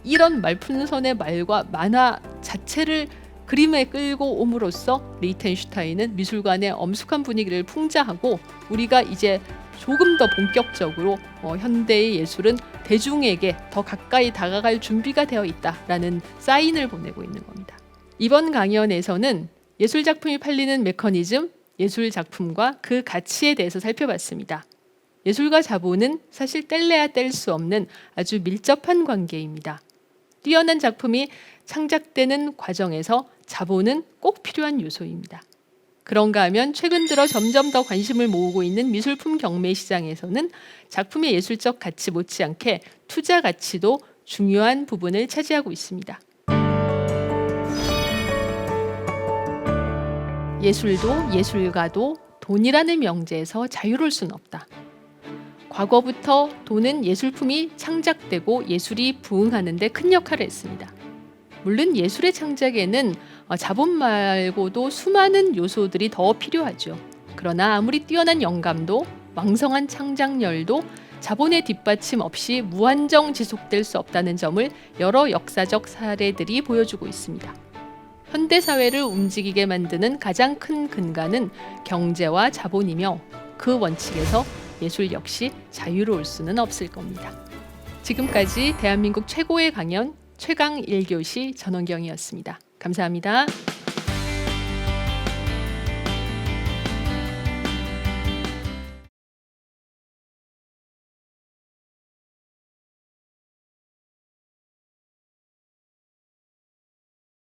이런 말풍선의 말과 만화 자체를 그림에 끌고 옴으로써 리히텐슈타인은 미술관의 엄숙한 분위기를 풍자하고 우리가 이제 조금 더 본격적으로 현대의 예술은 대중에게 더 가까이 다가갈 준비가 되어 있다라는 사인을 보내고 있는 겁니다. 이번 강연에서는 예술작품이 팔리는 메커니즘, 예술작품과 그 가치에 대해서 살펴봤습니다. 예술과 자본은 사실 뗄래야 뗄 수 없는 아주 밀접한 관계입니다. 뛰어난 작품이 창작되는 과정에서 자본은 꼭 필요한 요소입니다. 그런가 하면 최근 들어 점점 더 관심을 모으고 있는 미술품 경매 시장에서는 작품의 예술적 가치 못지않게 투자 가치도 중요한 부분을 차지하고 있습니다. 예술도 예술가도 돈이라는 명제에서 자유로울 수는 없다. 과거부터 돈은 예술품이 창작되고 예술이 부흥하는 데 큰 역할을 했습니다. 물론 예술의 창작에는 자본 말고도 수많은 요소들이 더 필요하죠. 그러나 아무리 뛰어난 영감도 왕성한 창작열도 자본의 뒷받침 없이 무한정 지속될 수 없다는 점을 여러 역사적 사례들이 보여주고 있습니다. 현대사회를 움직이게 만드는 가장 큰 근간은 경제와 자본이며 그 원칙에서 예술 역시 자유로울 수는 없을 겁니다. 지금까지 대한민국 최고의 강연 최강 1교시 전원경이었습니다. 감사합니다.